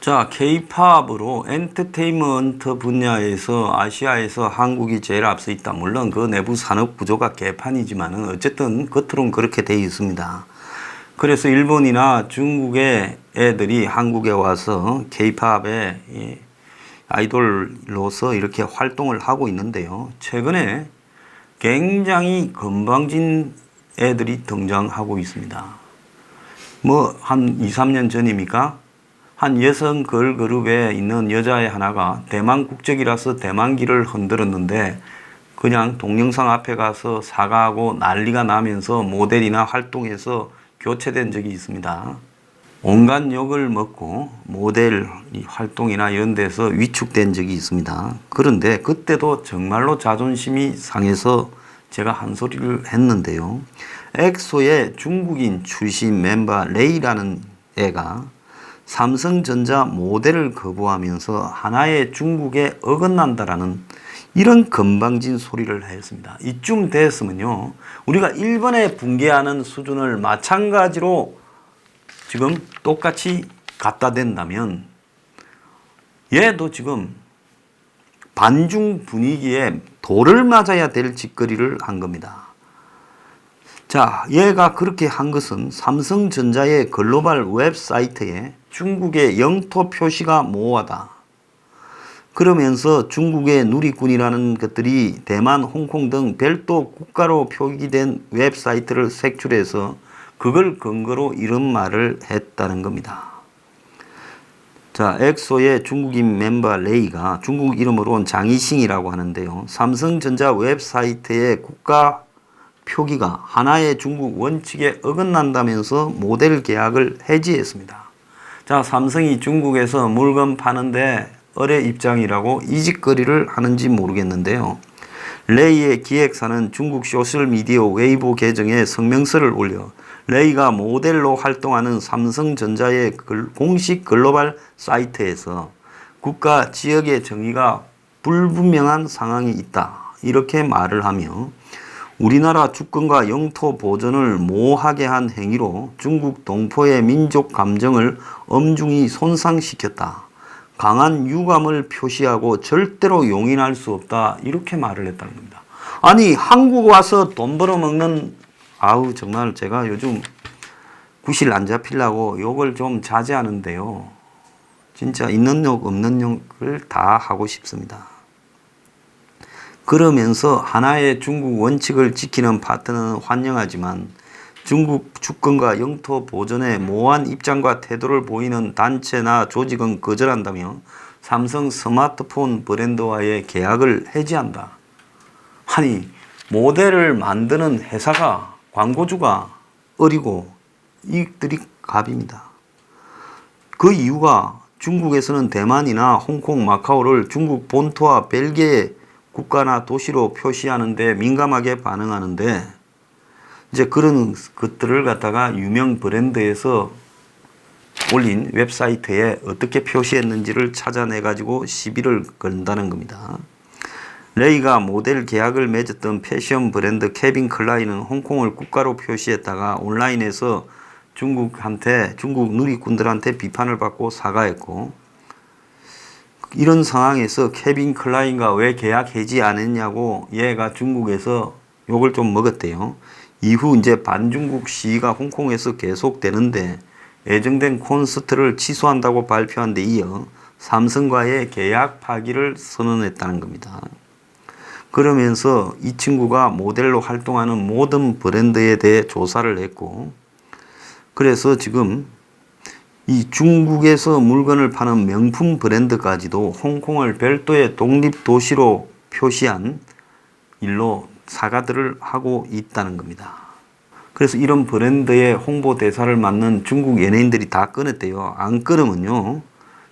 자, K-팝으로 엔터테인먼트 분야에서 아시아에서 한국이 제일 앞서 있다. 물론 그 내부 산업 구조가 개판이지만은 어쨌든 겉으로는 그렇게 돼 있습니다. 그래서 일본이나 중국의 애들이 한국에 와서 K-팝의 아이돌로서 이렇게 활동을 하고 있는데요. 최근에 굉장히 건방진 애들이 등장하고 있습니다. 뭐 한 2, 3년 전입니까? 한 여성 걸그룹에 있는 여자애 하나가 대만 국적이라서 대만기를 흔들었는데 그냥 동영상 앞에 가서 사과하고 난리가 나면서 모델이나 활동해서 교체된 적이 있습니다. 온갖 욕을 먹고 모델 활동이나 이런 데서 위축된 적이 있습니다. 그런데 그때도 정말로 자존심이 상해서 제가 한 소리를 했는데요. 엑소의 중국인 출신 멤버 레이라는 애가 삼성전자 모델을 거부하면서 하나의 중국에 어긋난다라는 이런 건방진 소리를 했습니다. 이쯤 됐으면요, 우리가 일본에 붕괴하는 수준을 마찬가지로 지금 똑같이 갖다 댄다면 얘도 지금 반중 분위기에 돌을 맞아야 될 짓거리를 한 겁니다. 자, 얘가 그렇게 한 것은 삼성전자의 글로벌 웹사이트에 중국의 영토 표시가 모호하다. 그러면서 중국의 누리꾼이라는 것들이 대만, 홍콩 등 별도 국가로 표기된 웹사이트를 색출해서 그걸 근거로 이런 말을 했다는 겁니다. 자, 엑소의 중국인 멤버 레이가 중국 이름으로는 장이싱이라고 하는데요. 삼성전자 웹사이트의 국가 표기가 하나의 중국 원칙에 어긋난다면서 모델 계약을 해지했습니다. 자, 삼성이 중국에서 물건 파는데 어뢰 입장이라고 이 짓거리를 하는지 모르겠는데요. 레이의 기획사는 중국 소셜미디어 웨이보 계정에 성명서를 올려 레이가 모델로 활동하는 삼성전자의 공식 글로벌 사이트에서 국가 지역의 정의가 불분명한 상황이 있다. 이렇게 말을 하며 우리나라 주권과 영토 보존을 모호하게 한 행위로 중국 동포의 민족 감정을 엄중히 손상시켰다. 강한 유감을 표시하고 절대로 용인할 수 없다. 이렇게 말을 했다는 겁니다. 아니, 한국 와서 돈 벌어먹는, 정말 제가 요즘 구실 안 잡히려고 욕을 좀 자제하는데요. 진짜 있는 욕 없는 욕을 다 하고 싶습니다. 그러면서 하나의 중국 원칙을 지키는 파트너는 환영하지만 중국 주권과 영토 보존에 모호한 입장과 태도를 보이는 단체나 조직은 거절한다며 삼성 스마트폰 브랜드와의 계약을 해지한다. 아니, 모델을 만드는 회사가, 광고주가 어리고 이익들이 갑입니다. 그 이유가 중국에서는 대만이나 홍콩, 마카오를 중국 본토와 벨기에 국가나 도시로 표시하는데 민감하게 반응하는데 이제 그런 것들을 갖다가 유명 브랜드에서 올린 웹사이트에 어떻게 표시했는지를 찾아내 가지고 시비를 걸는다는 겁니다. 레이가 모델 계약을 맺었던 패션 브랜드 케빈 클라인은 홍콩을 국가로 표시했다가 온라인에서 중국 누리꾼들한테 비판을 받고 사과했고, 이런 상황에서 케빈 클라인과 왜 계약 해지 안 했냐고 얘가 중국에서 욕을 좀 먹었대요. 이후 이제 반중국 시위가 홍콩에서 계속되는데 예정된 콘서트를 취소한다고 발표한 데 이어 삼성과의 계약 파기를 선언했다는 겁니다. 그러면서 이 친구가 모델로 활동하는 모든 브랜드에 대해 조사를 했고, 그래서 지금 이 중국에서 물건을 파는 명품 브랜드까지도 홍콩을 별도의 독립도시로 표시한 일로 사과들을 하고 있다는 겁니다. 그래서 이런 브랜드의 홍보 대사를 맡는 중국 연예인들이 다 끊었대요. 안 끊으면요,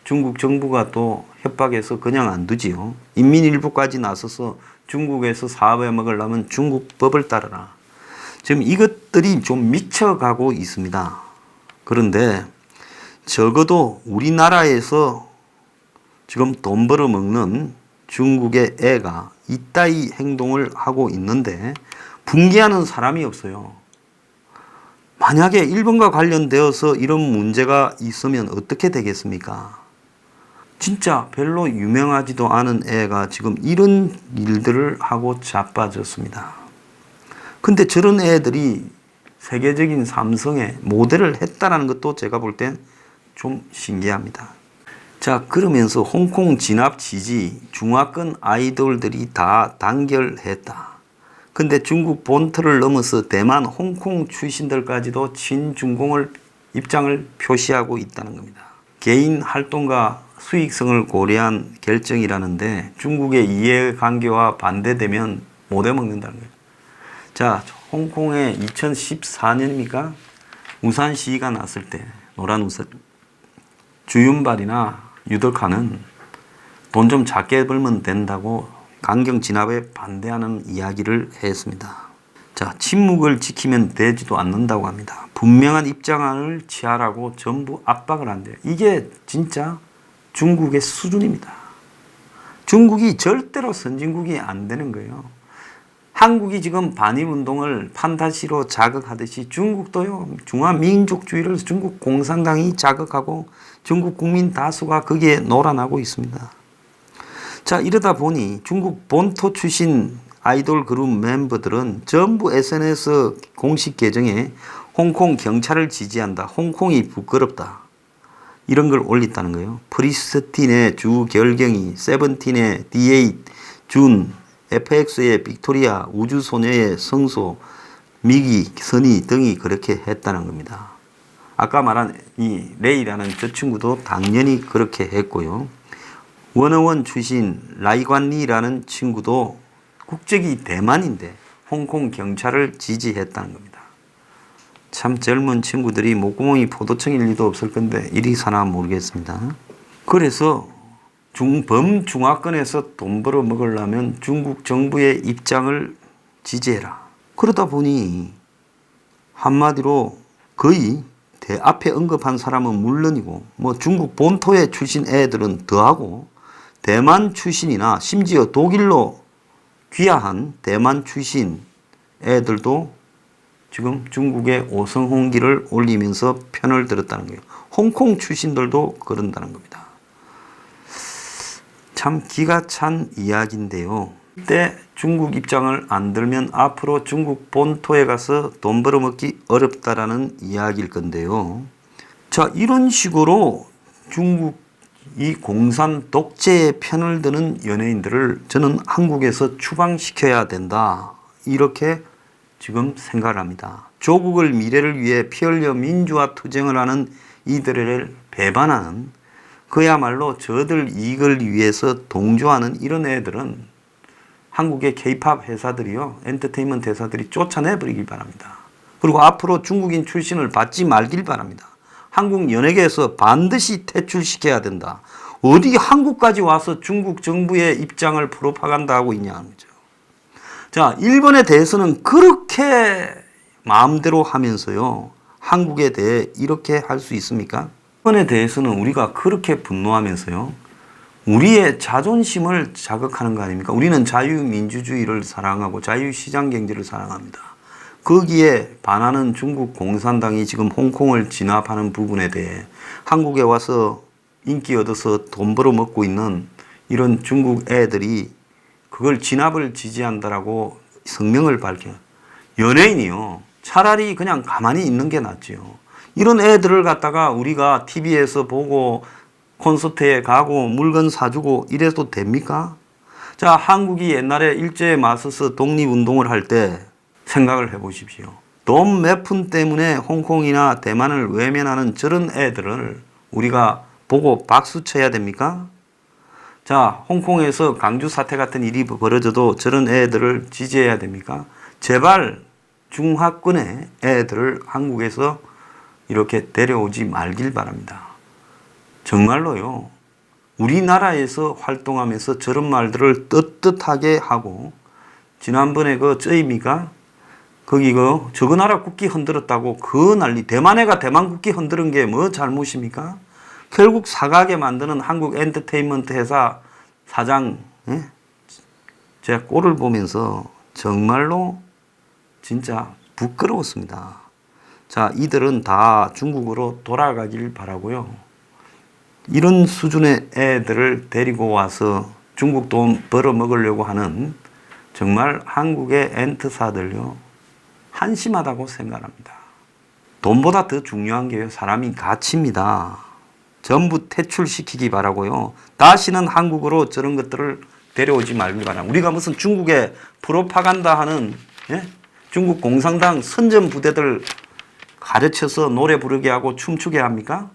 중국 정부가 또 협박해서 그냥 안 두지요. 인민일보까지 나서서 중국에서 사업해 먹으려면 중국 법을 따르라. 지금 이것들이 좀 미쳐가고 있습니다. 그런데 적어도 우리나라에서 지금 돈 벌어먹는 중국의 애가 이따위 행동을 하고 있는데 붕괴하는 사람이 없어요. 만약에 일본과 관련되어서 이런 문제가 있으면 어떻게 되겠습니까? 진짜 별로 유명하지도 않은 애가 지금 이런 일들을 하고 자빠졌습니다. 근데 저런 애들이 세계적인 삼성의 모델을 했다는 것도 제가 볼 땐 좀 신기합니다. 자, 그러면서 홍콩 진압 지지 중화권 아이돌들이 다 단결했다. 근데 중국 본토를 넘어서 대만, 홍콩 출신들까지도 친중공을 입장을 표시하고 있다는 겁니다. 개인 활동과 수익성을 고려한 결정이라는데 중국의 이해관계와 반대되면 못 해먹는다는 거예요. 자, 홍콩에 2014년입니까? 우산 시위가 났을 때 노란 우산 주윤발이나 유덕화는 돈 좀 작게 벌면 된다고 강경 진압에 반대하는 이야기를 했습니다. 자, 침묵을 지키면 되지도 않는다고 합니다. 분명한 입장을 취하라고 전부 압박을 한대요. 이게 진짜 중국의 수준입니다. 중국이 절대로 선진국이 안 되는 거예요. 한국이 지금 반일운동을 판타시로 자극하듯이 중국도요, 중화민족주의를 중국 공산당이 자극하고 중국 국민 다수가 거기에 놀아나고 있습니다. 자, 이러다 보니 중국 본토 출신 아이돌 그룹 멤버들은 전부 SNS 공식 계정에 홍콩 경찰을 지지한다. 홍콩이 부끄럽다. 이런 걸 올렸다는 거예요. 프리스틴의 주결경이, 세븐틴의 D8, 준, FX의 빅토리아, 우주소녀의 성소, 미기, 선희 등이 그렇게 했다는 겁니다. 아까 말한 이 레이라는 저 친구도 당연히 그렇게 했고요. 원어원 출신 라이관리라는 친구도 국적이 대만인데 홍콩 경찰을 지지했다는 겁니다. 참 젊은 친구들이 목구멍이 포도청일 리도 없을 건데 이리 사나 모르겠습니다. 그래서 범중화권에서 돈 벌어 먹으려면 중국 정부의 입장을 지지해라. 그러다 보니 한마디로 거의 앞에 언급한 사람은 물론이고 뭐 중국 본토의 출신 애들은 더하고 대만 출신이나 심지어 독일로 귀화한 대만 출신 애들도 지금 중국의 오성홍기를 올리면서 편을 들었다는 거예요. 홍콩 출신들도 그런다는 겁니다. 참 기가 찬 이야기인데요. 이때 중국 입장을 안 들면 앞으로 중국 본토에 가서 돈 벌어먹기 어렵다라는 이야기일 건데요. 자, 이런 식으로 중국이 공산 독재의 편을 드는 연예인들을 저는 한국에서 추방시켜야 된다. 이렇게 지금 생각을 합니다. 조국을 미래를 위해 피 흘려 민주화 투쟁을 하는 이들을 배반하는 그야말로 저들 이익을 위해서 동조하는 이런 애들은 한국의 K-팝 회사들이요, 엔터테인먼트 회사들이 쫓아내버리길 바랍니다. 그리고 앞으로 중국인 출신을 받지 말길 바랍니다. 한국 연예계에서 반드시 퇴출시켜야 된다. 어디 한국까지 와서 중국 정부의 입장을 프로파간다하고 있냐는 거죠. 자, 일본에 대해서는 그렇게 마음대로 하면서요, 한국에 대해 이렇게 할 수 있습니까? 일본에 대해서는 우리가 그렇게 분노하면서요, 우리의 자존심을 자극하는 거 아닙니까? 우리는 자유민주주의를 사랑하고 자유시장경제를 사랑합니다. 거기에 반하는 중국 공산당이 지금 홍콩을 진압하는 부분에 대해 한국에 와서 인기 얻어서 돈 벌어 먹고 있는 이런 중국 애들이 그걸 진압을 지지한다라고 성명을 밝혀. 연예인이요, 차라리 그냥 가만히 있는 게 낫지요. 이런 애들을 갖다가 우리가 TV에서 보고 콘서트에 가고 물건 사주고 이래도 됩니까? 자, 한국이 옛날에 일제에 맞서서 독립운동을 할 때 생각을 해보십시오. 돈 몇 푼 때문에 홍콩이나 대만을 외면하는 저런 애들을 우리가 보고 박수 쳐야 됩니까? 자, 홍콩에서 강주 사태 같은 일이 벌어져도 저런 애들을 지지해야 됩니까? 제발 중화권의 애들을 한국에서 이렇게 데려오지 말길 바랍니다. 정말로요, 우리나라에서 활동하면서 저런 말들을 떳떳하게 하고, 지난번에 그 쩌입니까? 거기 저거 나라 국기 흔들었다고 그 난리, 대만애가 대만 국기 흔드는 게 뭐 잘못입니까? 결국 사가게 만드는 한국 엔터테인먼트 회사 사장, 예? 제가 꼴을 보면서 정말로 진짜 부끄러웠습니다. 자, 이들은 다 중국으로 돌아가길 바라고요. 이런 수준의 애들을 데리고 와서 중국 돈 벌어먹으려고 하는 정말 한국의 엔트사들요, 한심하다고 생각합니다. 돈보다 더 중요한 게요, 사람이 가치입니다. 전부 퇴출시키기 바라고요. 다시는 한국으로 저런 것들을 데려오지 말기 바랍니다. 우리가 무슨 중국에 프로파간다 하는, 예? 중국 공산당 선전 부대들 가르쳐서 노래 부르게 하고 춤추게 합니까?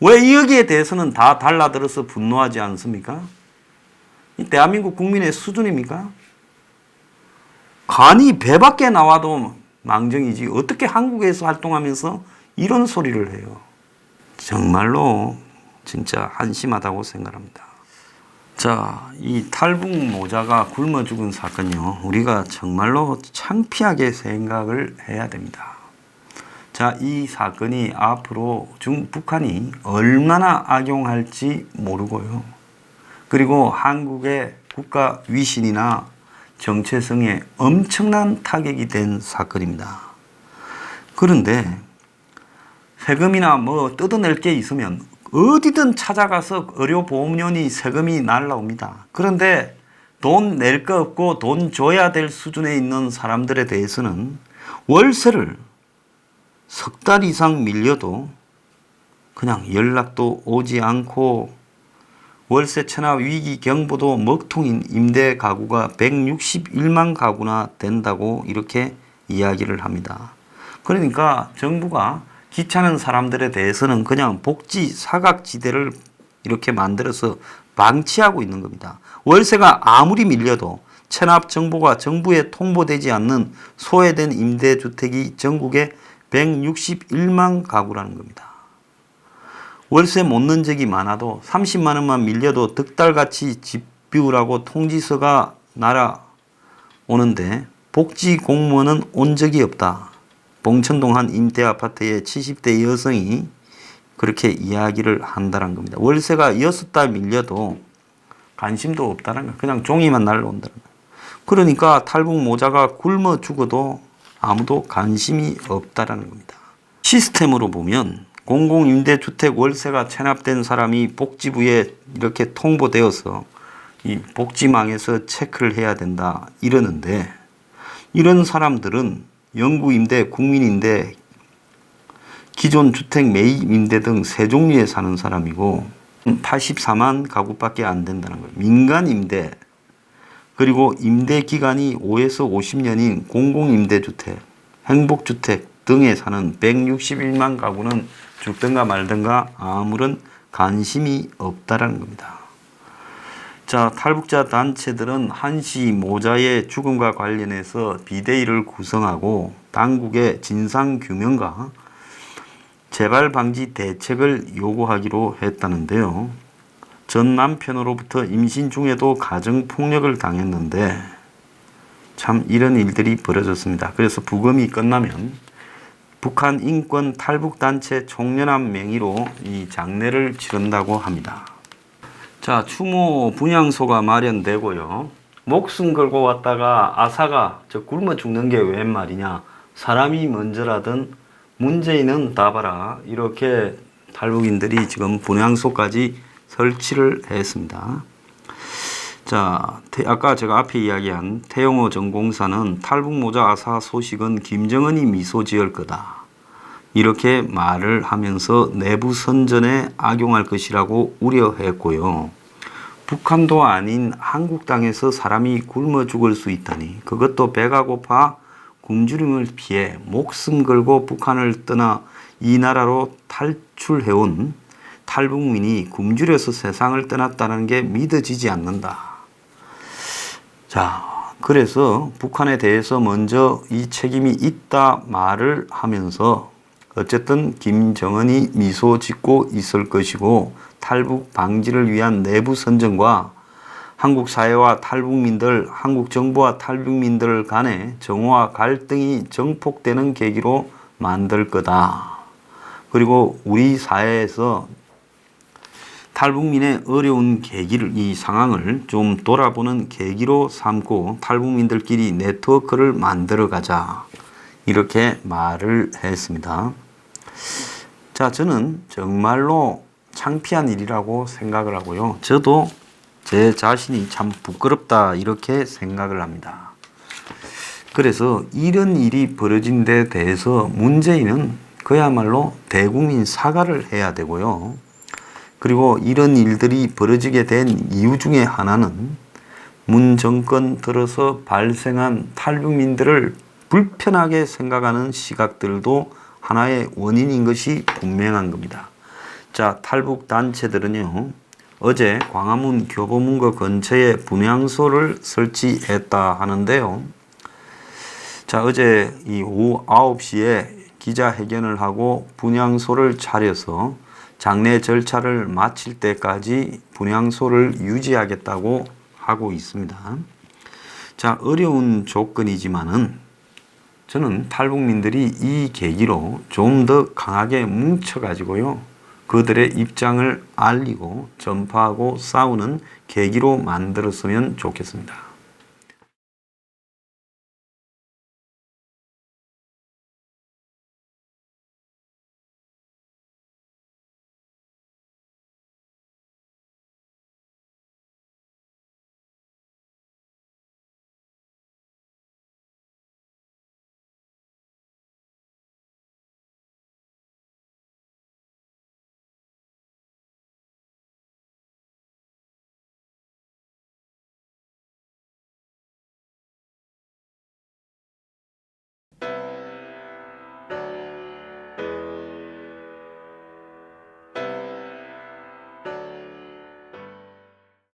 왜 여기에 대해서는 다 달라들어서 분노하지 않습니까? 이 대한민국 국민의 수준입니까? 간이 배 밖에 나와도 망정이지 어떻게 한국에서 활동하면서 이런 소리를 해요. 정말로 진짜 한심하다고 생각합니다. 자, 이 탈북 모자가 굶어 죽은 사건이요, 우리가 정말로 창피하게 생각을 해야 됩니다. 자, 이 사건이 앞으로 북한이 얼마나 악용할지 모르고요. 그리고 한국의 국가 위신이나 정체성에 엄청난 타격이 된 사건입니다. 그런데 세금이나 뭐 뜯어낼 게 있으면 어디든 찾아가서 의료보험료니 세금이 날라옵니다. 그런데 돈 낼 거 없고 돈 줘야 될 수준에 있는 사람들에 대해서는 월세를 석 달 이상 밀려도 그냥 연락도 오지 않고 월세 체납 위기 경보도 먹통인 임대 가구가 161만 가구나 된다고 이렇게 이야기를 합니다. 그러니까 정부가 귀찮은 사람들에 대해서는 그냥 복지 사각지대를 이렇게 만들어서 방치하고 있는 겁니다. 월세가 아무리 밀려도 체납 정보가 정부에 통보되지 않는 소외된 임대주택이 전국에 161만 가구라는 겁니다. 월세 못 낸 적이 많아도 30만 원만 밀려도 득달같이 집 비우라고 통지서가 날아오는데 복지 공무원은 온 적이 없다. 봉천동 한 임대아파트의 70대 여성이 그렇게 이야기를 한다는 겁니다. 월세가 6달 밀려도 관심도 없다는 거예요. 그냥 종이만 날라온다는 거예요. 그러니까 탈북 모자가 굶어 죽어도 아무도 관심이 없다는 겁니다. 시스템으로 보면 공공임대주택 월세가 체납된 사람이 복지부에 이렇게 통보되어서 이 복지망에서 체크를 해야 된다 이러는데, 이런 사람들은 영구임대, 국민임대, 기존 주택 매입임대 등 세 종류에 사는 사람이고 84만 가구밖에 안 된다는 거예요. 민간임대, 그리고 임대기간이 5에서 50년인 공공임대주택, 행복주택 등에 사는 161만 가구는 죽든가 말든가 아무런 관심이 없다라는 겁니다. 자, 탈북자 단체들은 한시 모자의 죽음과 관련해서 비대위를 구성하고 당국의 진상규명과 재발 방지 대책을 요구하기로 했다는데요. 전 남편으로부터 임신 중에도 가정폭력을 당했는데 참 이런 일들이 벌어졌습니다. 그래서 부검이 끝나면 북한 인권 탈북단체 총연합 명의로 이 장례를 치른다고 합니다. 자, 추모 분향소가 마련되고요. 목숨 걸고 왔다가 아사가 저 굶어 죽는 게 웬 말이냐, 사람이 먼저라든 문재인은 다 봐라, 이렇게 탈북인들이 지금 분향소까지 설치를 했습니다. 자, 아까 제가 앞에 이야기한 태영호 전공사는 탈북 모자 아사 소식은 김정은이 미소 지을 거다, 이렇게 말을 하면서 내부 선전에 악용할 것이라고 우려했고요. 북한도 아닌 한국 땅에서 사람이 굶어 죽을 수 있다니, 그것도 배가 고파 굶주림을 피해 목숨 걸고 북한을 떠나 이 나라로 탈출해온 탈북민이 굶주려서 세상을 떠났다는 게 믿어지지 않는다. 자, 그래서 북한에 대해서 먼저 이 책임이 있다 말을 하면서 어쨌든 김정은이 미소 짓고 있을 것이고, 탈북 방지를 위한 내부 선전과 한국 사회와 탈북민들, 한국 정부와 탈북민들 간의 정오와 갈등이 정폭되는 계기로 만들 거다. 그리고 우리 사회에서 탈북민의 어려운 계기를, 이 상황을 좀 돌아보는 계기로 삼고 탈북민들끼리 네트워크를 만들어 가자, 이렇게 말을 했습니다. 자, 저는 정말로 창피한 일이라고 생각을 하고요. 저도 제 자신이 참 부끄럽다 이렇게 생각을 합니다. 그래서 이런 일이 벌어진 데 대해서 문재인은 그야말로 대국민 사과를 해야 되고요. 그리고 이런 일들이 벌어지게 된 이유 중에 하나는 문 정권 들어서 발생한 탈북민들을 불편하게 생각하는 시각들도 하나의 원인인 것이 분명한 겁니다. 자, 탈북 단체들은요, 어제 광화문 교보문고 근처에 분향소를 설치했다 하는데요. 자, 어제 이 오후 9시에 기자회견을 하고 분향소를 차려서 장례 절차를 마칠 때까지 분향소를 유지하겠다고 하고 있습니다. 자, 어려운 조건이지만은 저는 탈북민들이 이 계기로 좀 더 강하게 뭉쳐가지고요, 그들의 입장을 알리고 전파하고 싸우는 계기로 만들었으면 좋겠습니다.